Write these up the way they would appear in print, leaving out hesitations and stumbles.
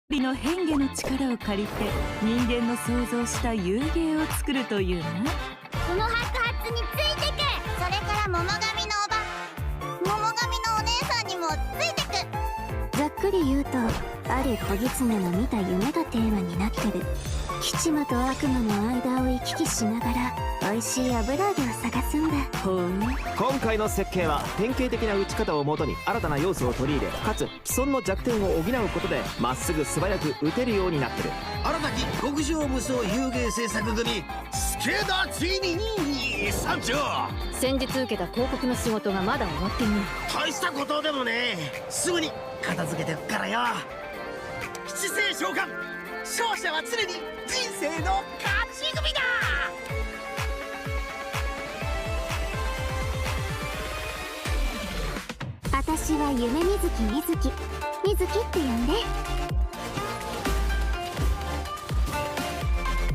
美の変化の力を借りて人間の想像した遊芸を作るというな。この白髪についてく。それから桃神のお姉さんにもついてく。ざっくり言うと、ある小狐の見た夢がテーマになってる。吉魔と悪魔の間を行き来しながら美味しい油揚げを探すんだ。ほう。今回の設計は典型的な打ち方をもとに新たな要素を取り入れ、かつ既存の弱点を補うことでまっすぐ素早く打てるようになってる。新たき極上無双遊芸制作組助立ちに参上。先日受けた広告の仕事がまだ終わっていない。大したことでもね、すぐに片付けてくからよ。七星召喚、勝者は常に人生の勝ち組だ。私は夢みずきみずきって呼んで。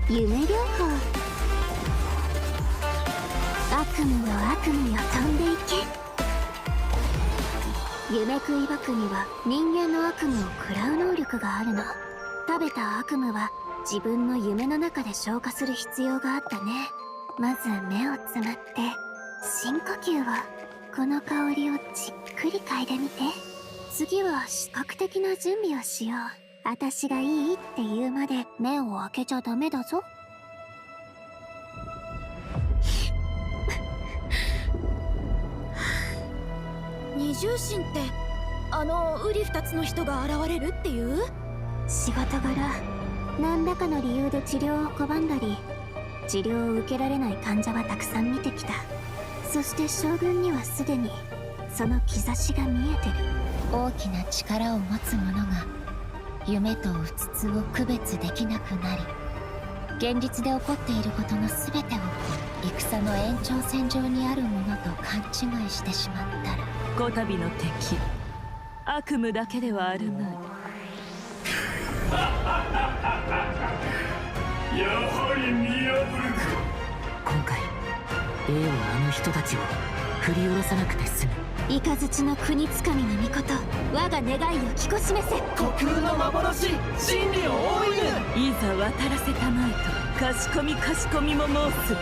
夢療法。悪夢よ悪夢よ飛んでいけ。夢食い箱には人間の悪夢を食らう能力があるの。食べた悪夢は自分の夢の中で消化する必要があったね。まず目をつむって深呼吸を。この香りをじっくり嗅いでみて。次は視覚的な準備をしよう。私がいいって言うまで目を開けちゃダメだぞ。二重心ってウリ二つの人が現れるっていう？仕事柄何らかの理由で治療を拒んだり、治療を受けられない患者はたくさん見てきた。そして将軍にはすでにその兆しが見えてる。大きな力を持つ者が夢とうつつを区別できなくなり、現実で起こっていることの全てを戦の延長線上にあるものと勘違いしてしまったら、こたびの敵悪夢だけではあるまい。やはり見破るか。今回Aはあの人たちを振り下ろさなくて済む。雷の国つかみの御事、我が願いを聞こしめせ。虚空の幻、真理を追いぬ。いざ渡らせたまいとかしこみかしこみも申す。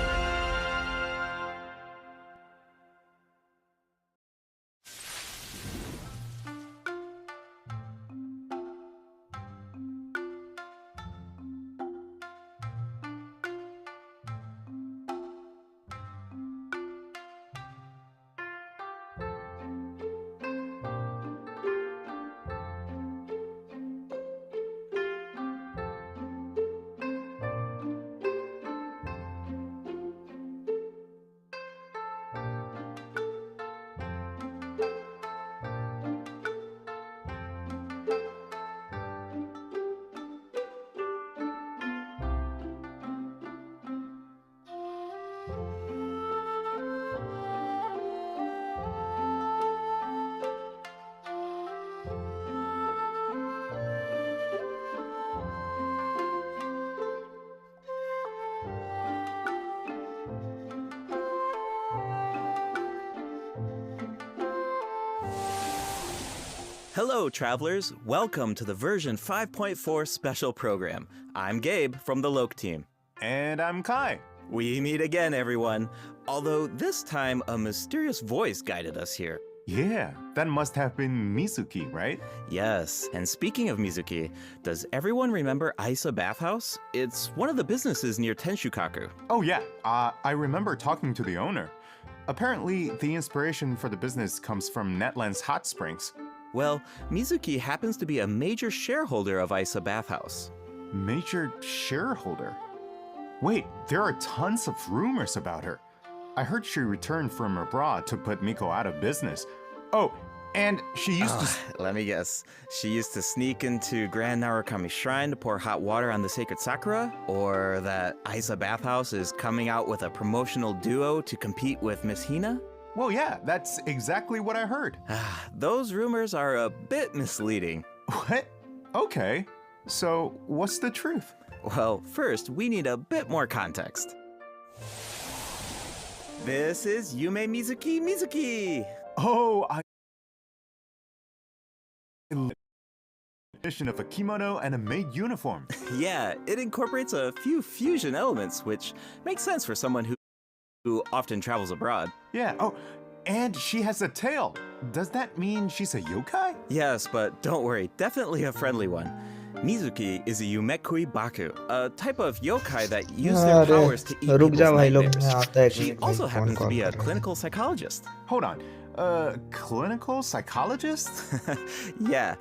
Hello, travelers. Welcome to the version 5.4 special program. I'm Gabe from the Loke team. And I'm Kai. We meet again, everyone. Although this time, a mysterious voice guided us here. Yeah, that must have been Mizuki, right? Yes, and speaking of Mizuki, does everyone remember Isa Bathhouse? It's one of the businesses near Tenshukaku. Oh yeah, I remember talking to the owner. Apparently, the inspiration for the business comes from Netland's hot springs. Well, Mizuki happens to be a major shareholder of Isa Bathhouse. Major shareholder? Wait, there are tons of rumors about her. I heard she returned from abroad to put Miko out of business. Oh, and she used to... Let me guess. She used to sneak into Grand Narukami Shrine to pour hot water on the sacred sakura? Or that Isa Bathhouse is coming out with a promotional duo to compete with Miss Hina? Well, yeah, that's exactly what I heard. Those rumors are a bit misleading. What? Okay. So, what's the truth? Well, first, we need a bit more context. This is Yume Mizuki! Oh, definition of a kimono and a maid uniform. Yeah, it incorporates a few fusion elements, which makes sense for someone who often travels abroad. Yeah, oh, and she has a tail. Does that mean she's a yokai? Yes, but don't worry, definitely a friendly one. Mizuki is a Yumekui Baku, a type of yokai that use their powers to eat रुक people's जा भाई लोग, मैं nightmares. आता है एक She minute, also भाई, happens to phone be call a कर रहा है। clinical psychologist. Hold on. Clinical psychologist? Yeah,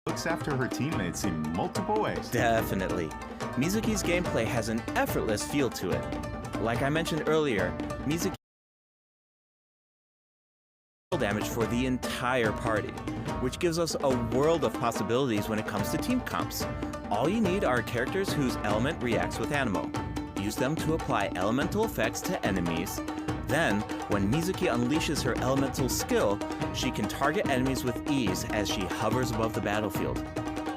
looks after her teammates in multiple ways. Definitely. Mizuki's gameplay has an effortless feel to it. Like I mentioned earlier, Mizuki damage for the entire party, which gives us a world of possibilities when it comes to team comps. All you need are characters whose element reacts with Anemo. Use them to apply elemental effects to enemies. Then, when Mizuki unleashes her elemental skill, she can target enemies with ease as she hovers above the battlefield.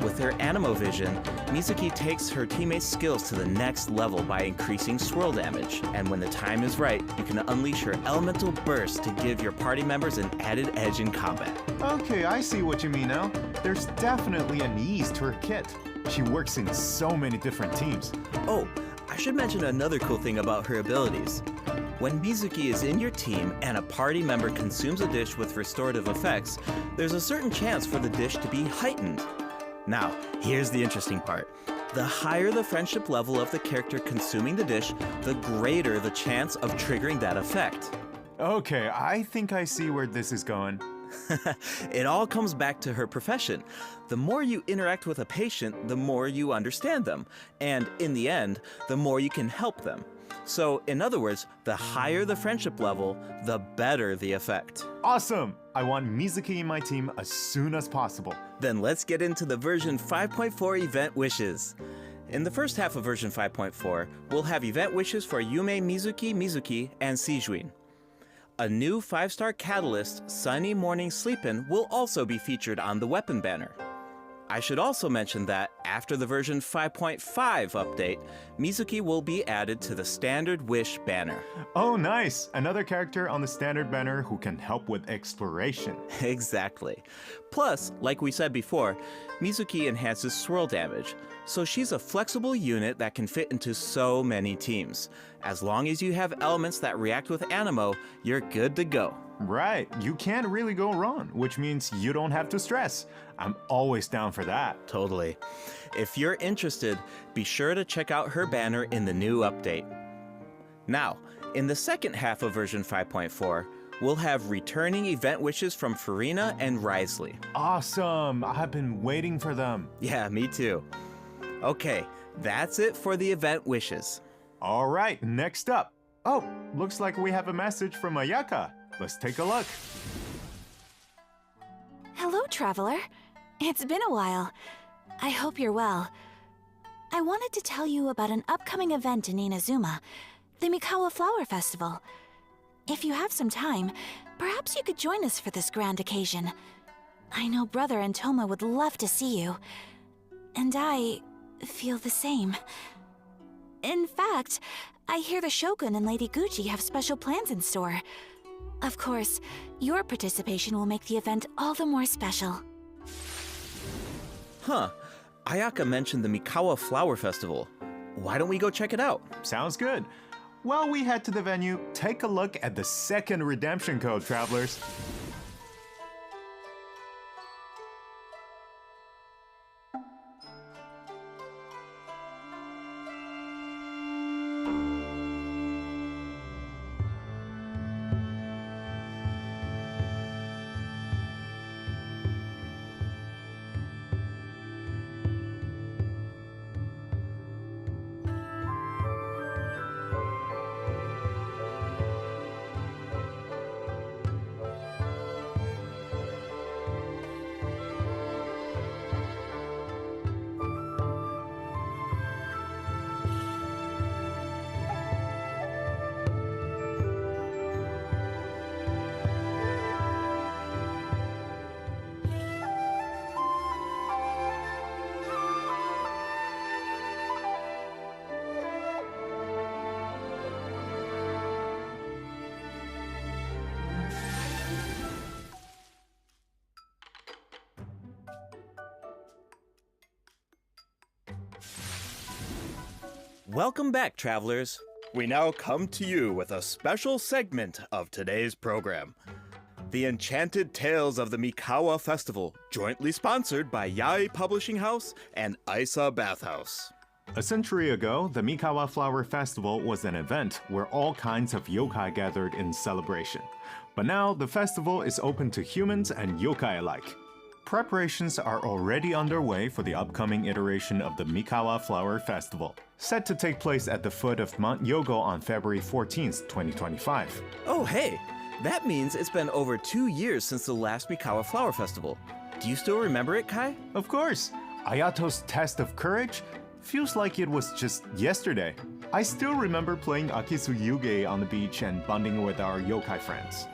With her Anemo vision, Mizuki takes her teammates' skills to the next level by increasing swirl damage, and when the time is right, you can unleash her elemental burst to give your party members an added edge in combat. Okay, I see what you mean now. There's definitely an ease to her kit. She works in so many different teams. Oh, I should mention another cool thing about her abilities. When Mizuki is in your team and a party member consumes a dish with restorative effects, there's a certain chance for the dish to be heightened. Now, here's the interesting part. The higher the friendship level of the character consuming the dish, the greater the chance of triggering that effect. Okay, I think I see where this is going. It all comes back to her profession. The more you interact with a patient, the more you understand them. And in the end, the more you can help them. So, in other words, the higher the friendship level, the better the effect. Awesome! I want Mizuki in my team as soon as possible. Then let's get into the version 5.4 event wishes. In the first half of version 5.4, we'll have event wishes for Yume Mizuki, and Seijuin. A new 5-star catalyst, Sunny Morning Sleepin', will also be featured on the weapon banner. I should also mention that after the version 5.5 update, Mizuki will be added to the standard wish banner. Oh, nice! Another character on the standard banner who can help with exploration. Exactly. Plus, like we said before, Mizuki enhances swirl damage, so she's a flexible unit that can fit into so many teams. As long as you have elements that react with Anemo, you're good to go. Right, you can't really go wrong, which means you don't have to stress. I'm always down for that. Totally. If you're interested, be sure to check out her banner in the new update. Now, in the second half of version 5.4, we'll have returning event wishes from Farina and Risley. Awesome! I've been waiting for them. Yeah, me too. Okay, that's it for the event wishes. All right, next up. Oh, looks like we have a message from Ayaka. Let's take a look. Hello, traveler. It's been a while. I hope you're well. I wanted to tell you about an upcoming event in Inazuma, the Mikawa Flower Festival. If you have some time, perhaps you could join us for this grand occasion. I know Brother and Toma would love to see you. And I feel the same. In fact, I hear the Shogun and Lady Gucci have special plans in store. Of course, your participation will make the event all the more special. Huh. Ayaka mentioned the Mikawa Flower Festival. Why don't we go check it out? Sounds good. While we head to the venue, take a look at the second redemption code, travelers. Welcome back, travelers. We now come to you with a special segment of today's program. The Enchanted Tales of the Mikawa Festival, jointly sponsored by Yae Publishing House and Isa Bathhouse. A century ago, the Mikawa Flower Festival was an event where all kinds of yokai gathered in celebration. But now, the festival is open to humans and yokai alike. Preparations are already underway for the upcoming iteration of the Mikawa Flower Festival, set to take place at the foot of Mount Yogo on February 14th, 2025. Oh, hey! That means it's been over 2 years since the last Mikawa Flower Festival. Do you still remember it, Kai? Of course! Ayato's test of courage feels like it was just yesterday. I still remember playing Akisu Yuge on the beach and bonding with our yokai friends.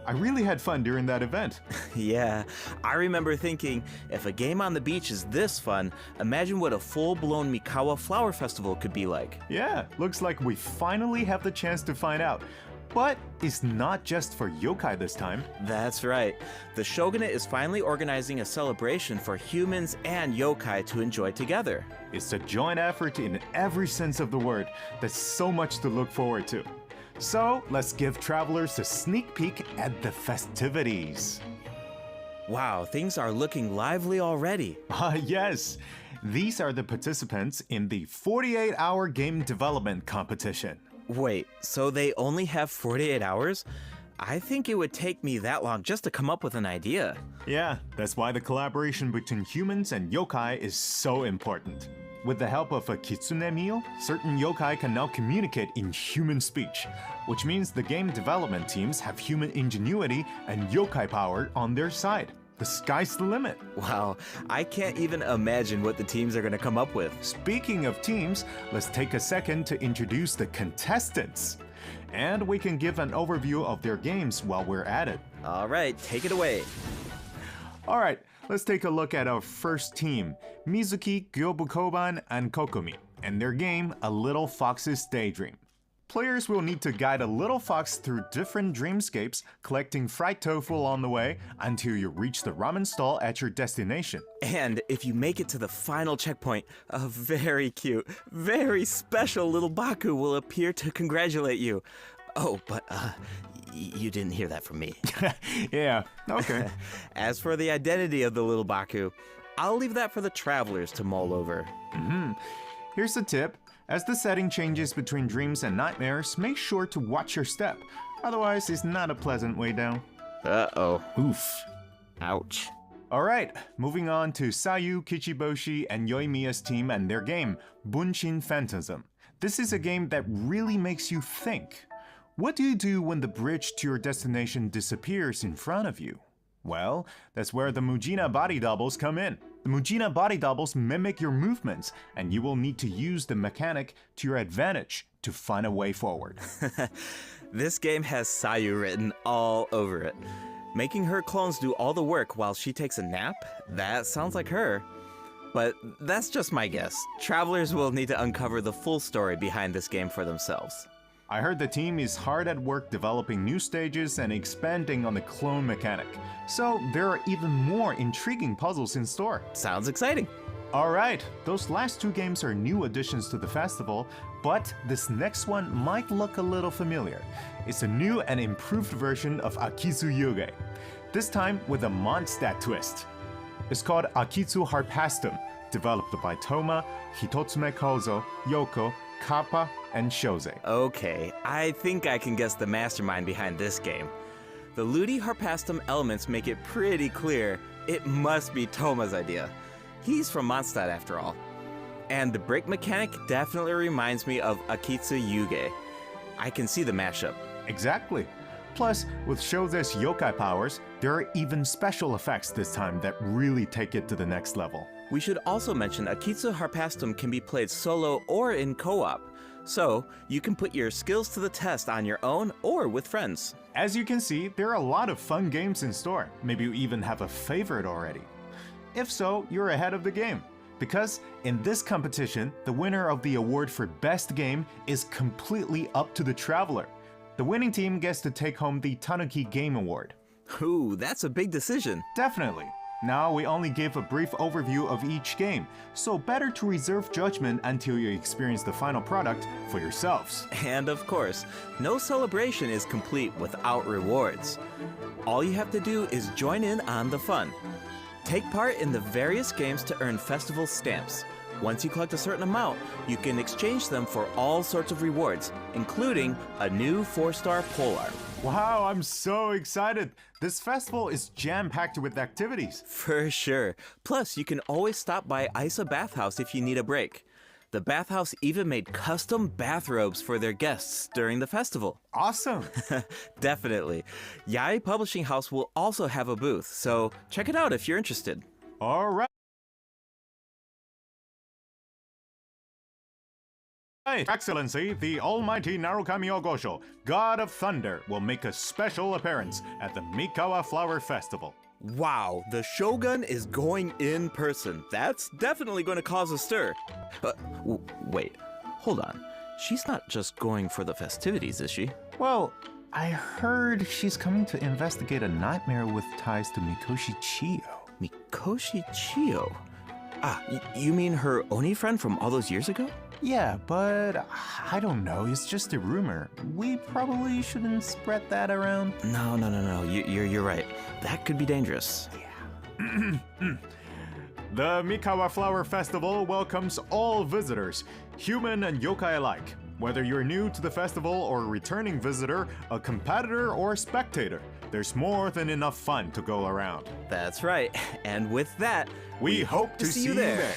I really had fun during that event. Yeah, I remember thinking, if a game on the beach is this fun, imagine what a full-blown Mikawa Flower Festival could be like. Yeah, looks like we finally have the chance to find out. But it's not just for yokai this time. That's right. The Shogunate is finally organizing a celebration for humans and yokai to enjoy together. It's a joint effort in every sense of the word. There's so much to look forward to. So let's give travelers a sneak peek at the festivities. Wow, things are looking lively already. Yes. These are the participants in the 48-hour game development competition. Wait, so they only have 48 hours? I think it would take me that long just to come up with an idea. Yeah, that's why the collaboration between humans and yokai is so important. With the help of a kitsune meal, certain yokai can now communicate in human speech, which means the game development teams have human ingenuity and yokai power on their side. The sky's the limit. Wow, I can't even imagine what the teams are going to come up with. Speaking of teams, let's take a second to introduce the contestants. And we can give an overview of their games while we're at it. All right, take it away. All right, let's take a look at our first team, Mizuki, Gyobukoban, and Kokumi, and their game, A Little Fox's Daydream. Players will need to guide a little fox through different dreamscapes, collecting fried tofu on the way until you reach the ramen stall at your destination. And if you make it to the final checkpoint, a very cute, very special little Baku will appear to congratulate you. Oh, but you didn't hear that from me. Yeah, okay. As for the identity of the little Baku, I'll leave that for the travelers to mull over. Here's a tip. As the setting changes between dreams and nightmares, make sure to watch your step. Otherwise, it's not a pleasant way down. Uh-oh. Oof. Ouch. Alright, moving on to Sayu, Kichiboshi, and Yoimiya's team and their game, Bunshin Phantasm. This is a game that really makes you think. What do you do when the bridge to your destination disappears in front of you? Well, that's where the Mujina body doubles come in. The Mujina body doubles mimic your movements, and you will need to use the mechanic to your advantage to find a way forward. This game has Sayu written all over it. Making her clones do all the work while she takes a nap? That sounds like her. But that's just my guess. Travelers will need to uncover the full story behind this game for themselves. I heard the team is hard at work developing new stages and expanding on the clone mechanic, so there are even more intriguing puzzles in store. Sounds exciting. Alright, those last two games are new additions to the festival, but this next one might look a little familiar. It's a new and improved version of Akisu Yuge, this time with a Mondstadt twist. It's called Akitsu Harpastum, developed by Toma, Hitotsume Kozo, Yoko, Kappa, and Shoze. Okay, I think I can guess the mastermind behind this game. The Ludi Harpastum elements make it pretty clear it must be Toma's idea. He's from Mondstadt after all. And the break mechanic definitely reminds me of Akitsu Yuge. I can see the mashup. Exactly. Plus, with Shoze's yokai powers, there are even special effects this time that really take it to the next level. We should also mention Akitsu Harpastum can be played solo or in co-op, so you can put your skills to the test on your own or with friends. As you can see, there are a lot of fun games in store. Maybe you even have a favorite already. If so, you're ahead of the game. Because in this competition, the winner of the award for Best Game is completely up to the traveler. The winning team gets to take home the Tanuki Game Award. Ooh, that's a big decision. Definitely. Now we only gave a brief overview of each game, so better to reserve judgment until you experience the final product for yourselves. And of course, no celebration is complete without rewards. All you have to do is join in on the fun. Take part in the various games to earn festival stamps. Once you collect a certain amount, you can exchange them for all sorts of rewards, including a new 4-star polearm. Wow, I'm so excited. This festival is jam-packed with activities. For sure. Plus, you can always stop by Isa Bathhouse if you need a break. The bathhouse even made custom bathrobes for their guests during the festival. Awesome. Definitely. Yae Publishing House will also have a booth, so check it out if you're interested. All right. Excellency, the almighty Narukami Ogosho, God of Thunder, will make a special appearance at the Mikawa Flower Festival. Wow, the Shogun is going in person. That's definitely going to cause a stir. Wait, hold on. She's not just going for the festivities, is she? Well, I heard she's coming to investigate a nightmare with ties to Mikoshi Chiyo. Mikoshi Chiyo? Ah, you mean her Oni friend from all those years ago? Yeah, but I don't know. It's just a rumor. We probably shouldn't spread that around. No. You're right. That could be dangerous. Yeah. The Mikawa Flower Festival welcomes all visitors, human and yokai alike. Whether you're new to the festival or a returning visitor, a competitor or a spectator, there's more than enough fun to go around. That's right. And with that, we hope to see you there.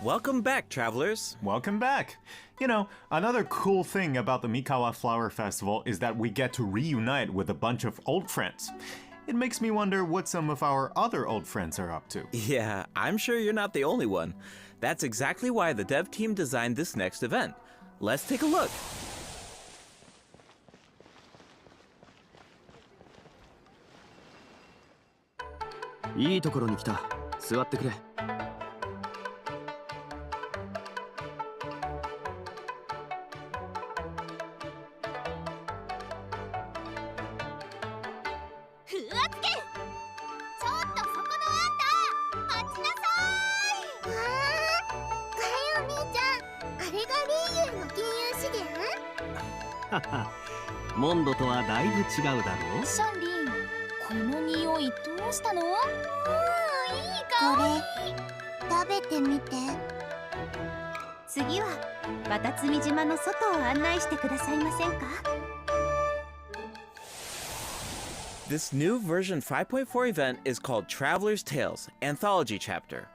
Welcome back, travelers. Welcome back. You know, another cool thing about the Mikawa Flower Festival is that we get to reunite with a bunch of old friends. It makes me wonder what some of our other old friends are up to. Yeah, I'm sure you're not the only one. That's exactly why the dev team designed this next event. Let's take a look.いいところに来た。座ってくれ。モンドとはだいぶ違うだろう。シャンリン、この匂いどうしたの？いい香り。食べてみて。次はバタツミ島の外を案内してくださいませんか？ This new version 5.4 event is called Traveler's Tales Anthology Chapter.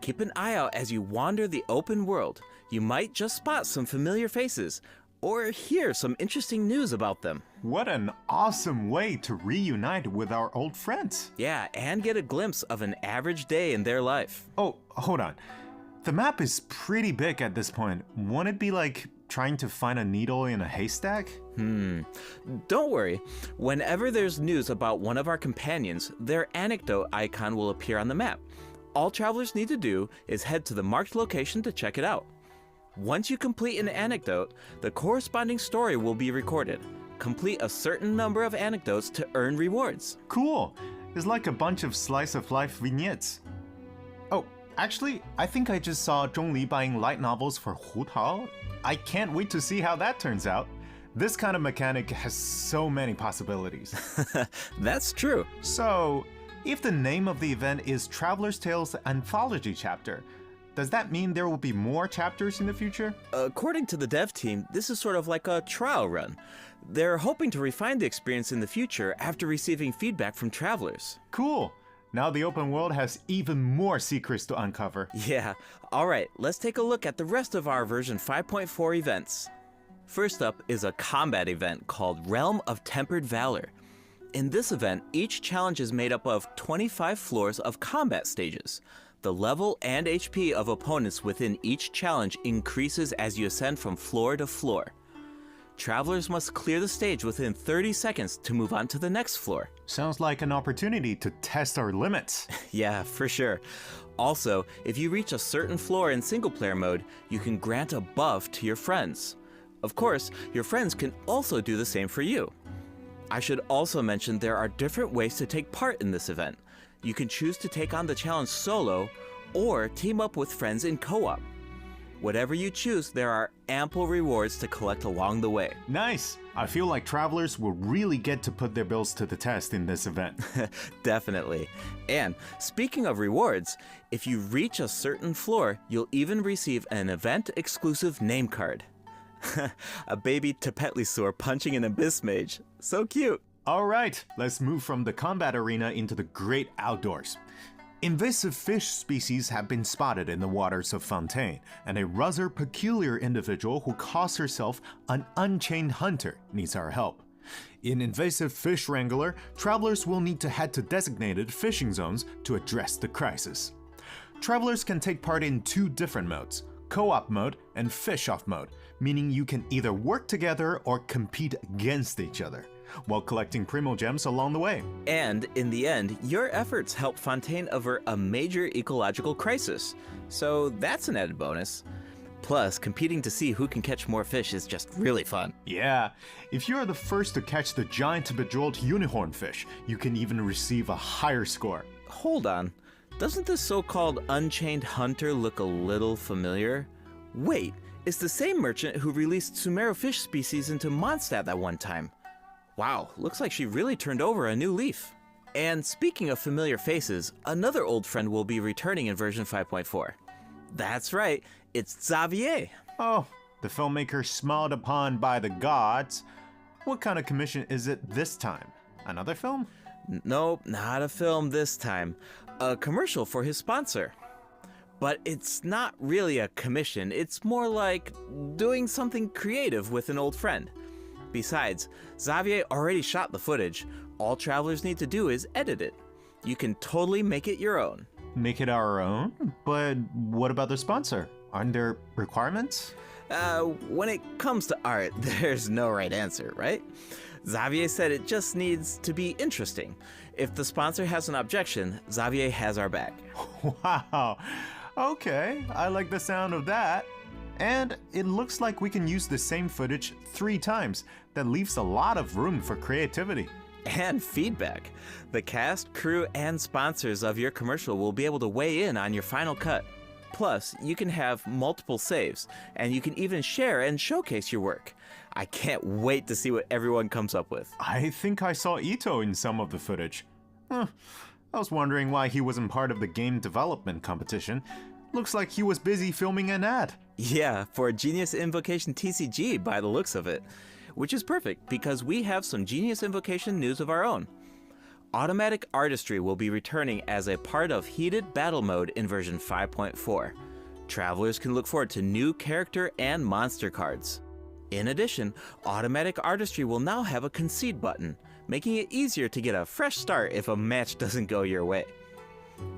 Keep an eye out as you wander the open world. You might just spot some familiar faces, or hear some interesting news about them. What an awesome way to reunite with our old friends. Yeah, and get a glimpse of an average day in their life. Oh, hold on. The map is pretty big at this point. Won't it be like trying to find a needle in a haystack? Don't worry. Whenever there's news about one of our companions, their anecdote icon will appear on the map. All travelers need to do is head to the marked location to check it out. Once you complete an anecdote, the corresponding story will be recorded. Complete a certain number of anecdotes to earn rewards. Cool. It's like a bunch of slice-of-life vignettes. Oh, actually, I think I just saw Zhongli buying light novels for Hu Tao. I can't wait to see how that turns out. This kind of mechanic has so many possibilities. That's true. So, if the name of the event is Traveler's Tales Anthology Chapter, Does that mean there will be more chapters in the future? According to the dev team, this is sort of like a trial run. They're hoping to refine the experience in the future after receiving feedback from travelers. Cool. Now the open world has even more secrets to uncover. Yeah, alright, let's take a look at the rest of our version 5.4 events. First up is a combat event called Realm of Tempered Valor. In this event, each challenge is made up of 25 floors of combat stages. The level and HP of opponents within each challenge increases as you ascend from floor to floor. Travelers must clear the stage within 30 seconds to move on to the next floor. Sounds like an opportunity to test our limits. Yeah, for sure. Also, if you reach a certain floor in single-player mode, you can grant a buff to your friends. Of course, your friends can also do the same for you. I should also mention there are different ways to take part in this event. You can choose to take on the challenge solo, or team up with friends in co-op. Whatever you choose, there are ample rewards to collect along the way. Nice! I feel like travelers will really get to put their bills to the test in this event. Definitely. And speaking of rewards, if you reach a certain floor, you'll even receive an event-exclusive name card. A baby Tepetlisaur punching an Abyss Mage. So cute! Alright, let's move from the combat arena into the great outdoors. Invasive fish species have been spotted in the waters of Fontaine, and a rather peculiar individual who calls herself an Unchained Hunter needs our help. In Invasive Fish Wrangler, travelers will need to head to designated fishing zones to address the crisis. Travelers can take part in two different modes, co-op mode and fish-off mode, meaning you can either work together or compete against each other, while collecting Primo Gems along the way. And in the end, your efforts help Fontaine avert a major ecological crisis. So that's an added bonus. Plus, competing to see who can catch more fish is just really fun. Yeah, if you are the first to catch the giant bejeweled unicorn fish, you can even receive a higher score. Hold on, doesn't this so-called Unchained Hunter look a little familiar? Wait, it's the same merchant who released Sumero fish species into Mondstadt that one time. Wow, looks like she really turned over a new leaf. And speaking of familiar faces, another old friend will be returning in version 5.4. That's right, it's Xavier. Oh, the filmmaker smiled upon by the gods. What kind of commission is it this time? Another film? Nope, not a film this time. A commercial for his sponsor. But it's not really a commission, it's more like doing something creative with an old friend. Besides, Xavier already shot the footage. All travelers need to do is edit it. You can totally make it your own. Make it our own? But what about the sponsor? Aren't there requirements? When it comes to art, there's no right answer, right? Xavier said it just needs to be interesting. If the sponsor has an objection, Xavier has our back. Wow. Okay, I like the sound of that. And it looks like we can use the same footage 3 times. That leaves a lot of room for creativity. And feedback. The cast, crew, and sponsors of your commercial will be able to weigh in on your final cut. Plus, you can have multiple saves, and you can even share and showcase your work. I can't wait to see what everyone comes up with. I think I saw Ito in some of the footage. I was wondering why he wasn't part of the game development competition. Looks like he was busy filming an ad. Yeah, for a Genius Invocation TCG by the looks of it. Which is perfect, because we have some Genius Invocation news of our own. Automatic Artistry will be returning as a part of Heated Battle Mode in version 5.4. Travelers can look forward to new character and monster cards. In addition, Automatic Artistry will now have a concede button, making it easier to get a fresh start if a match doesn't go your way.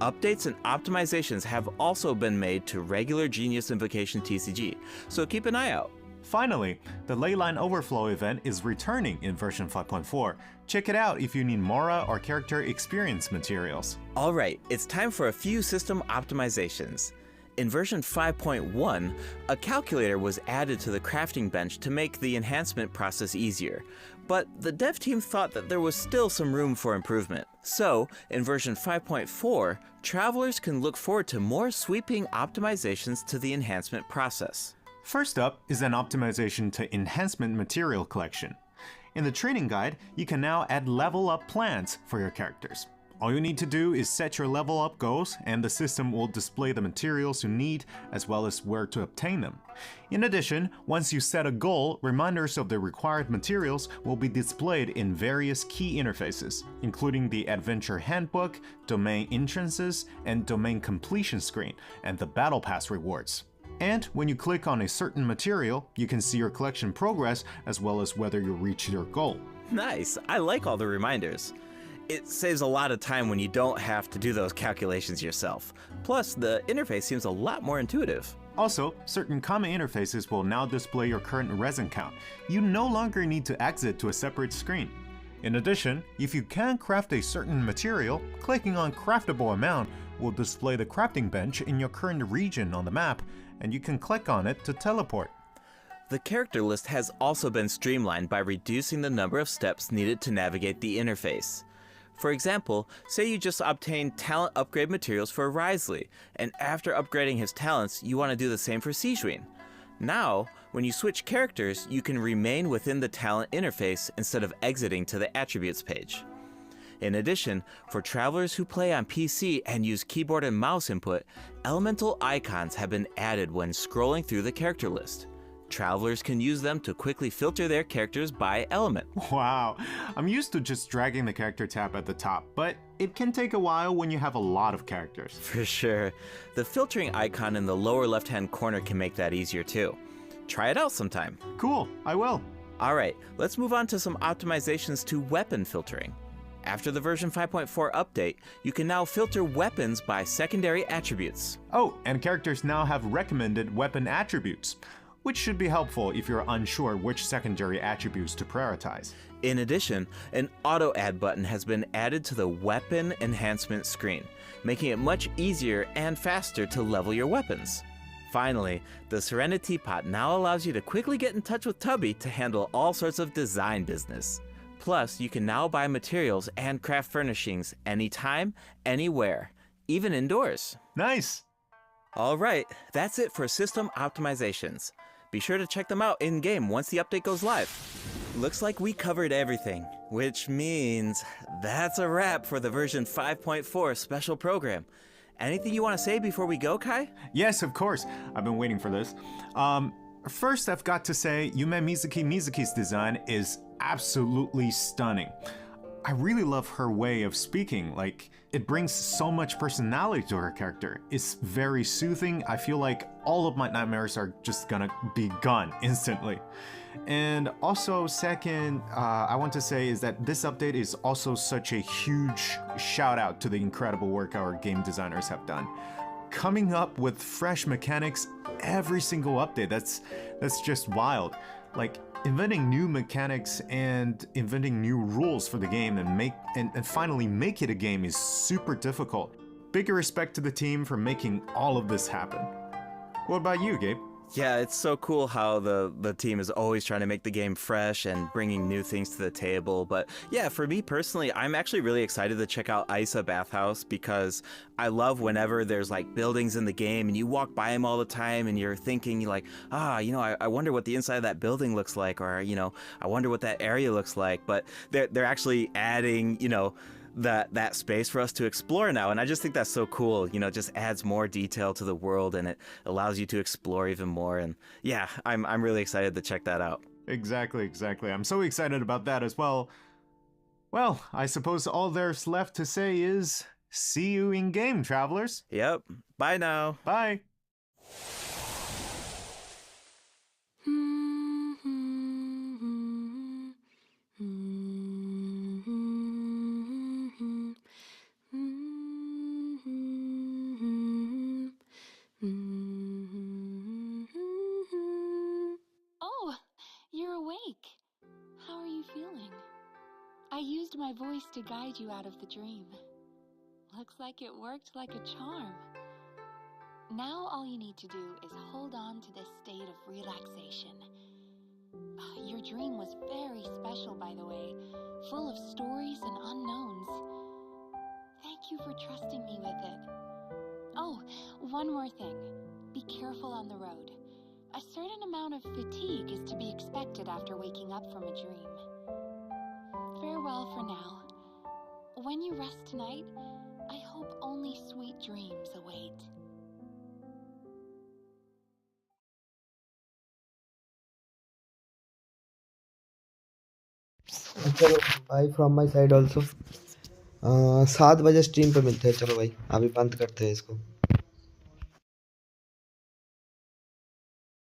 Updates and optimizations have also been made to regular Genius Invocation TCG, so keep an eye out. Finally, the Leyline Overflow event is returning in version 5.4. Check it out if you need Mora or character experience materials. Alright, it's time for a few system optimizations. In version 5.1, a calculator was added to the crafting bench to make the enhancement process easier, but the dev team thought that there was still some room for improvement. So, in version 5.4, travelers can look forward to more sweeping optimizations to the enhancement process. First up is an optimization to enhancement material collection. In the training guide, you can now add level up plans for your characters. All you need to do is set your level up goals, and the system will display the materials you need as well as where to obtain them. In addition, once you set a goal, reminders of the required materials will be displayed in various key interfaces, including the Adventure Handbook, Domain Entrances, and Domain Completion screen, and the Battle Pass rewards. And when you click on a certain material, you can see your collection progress as well as whether you reach your goal. Nice. I like all the reminders. It saves a lot of time when you don't have to do those calculations yourself. Plus, the interface seems a lot more intuitive. Also, certain common interfaces will now display your current resin count. You no longer need to exit to a separate screen. In addition, if you can craft a certain material, clicking on Craftable Amount will display the crafting bench in your current region on the map, and you can click on it to teleport. The character list has also been streamlined by reducing the number of steps needed to navigate the interface. For example, say you just obtained talent upgrade materials for Risley, and after upgrading his talents, you want to do the same for Sijuin. Now, when you switch characters, you can remain within the talent interface instead of exiting to the attributes page. In addition, for travelers who play on PC and use keyboard and mouse input, elemental icons have been added when scrolling through the character list. Travelers can use them to quickly filter their characters by element. Wow, I'm used to just dragging the character tab at the top, but it can take a while when you have a lot of characters. For sure. The filtering icon in the lower left-hand corner can make that easier too. Try it out sometime. Cool, I will. Alright, let's move on to some optimizations to weapon filtering. After the version 5.4 update, you can now filter weapons by secondary attributes. Oh, and characters now have recommended weapon attributes, which should be helpful if you're unsure which secondary attributes to prioritize. In addition, an auto-add button has been added to the weapon enhancement screen, making it much easier and faster to level your weapons. Finally, the Serenity Pot now allows you to quickly get in touch with Tubby to handle all sorts of design business. Plus, you can now buy materials and craft furnishings anytime, anywhere, even indoors. Nice! Alright, that's it for system optimizations. Be sure to check them out in-game once the update goes live. Looks like we covered everything, which means that's a wrap for the version 5.4 special program. Anything you want to say before we go, Kai? Yes, of course. I've been waiting for this. First, I've got to say, Yume Mizuki's design is absolutely stunning. I really love her way of speaking. Like, it brings so much personality to her character. It's very soothing. I feel like all of my nightmares are just gonna be gone instantly. And also, second, I want to say is that this update is also such a huge shout out to the incredible work our game designers have done. Coming up with fresh mechanics every single update, that's just wild. Like, inventing new mechanics and inventing new rules for the game and finally make it a game is super difficult. Big respect to the team for making all of this happen. What about you, Gabe? Yeah, it's so cool how the team is always trying to make the game fresh and bringing new things to the table. But yeah, for me personally, I'm actually really excited to check out Isa Bathhouse because I love whenever there's like buildings in the game and you walk by them all the time and you're thinking like, I wonder what the inside of that building looks like, or, I wonder what that area looks like. But they're actually adding, that space for us to explore now, and I just think that's so cool. It just adds more detail to the world and it allows you to explore even more. And yeah, I'm really excited to check that out. Exactly. I'm so excited about that as well. Well, I suppose all there's left to say is see you in game, travelers. Yep. Bye now. Bye. Oh, you're awake. How are you feeling? I used my voice to guide you out of the dream. Looks like it worked like a charm. Now all you need to do is hold on to this state of relaxation. Your dream was very special, by the way, full of stories and unknowns. Thank you for trusting me with it. Oh, one more thing. Be careful on the road. A certain amount of fatigue is to be expected after waking up from a dream. Farewell for now. When you rest tonight, I hope only sweet dreams await. चलो भाई from my side also 7 बजे stream पे मिलते हैं। चलो भाई अभी बंद करते हैं इसको।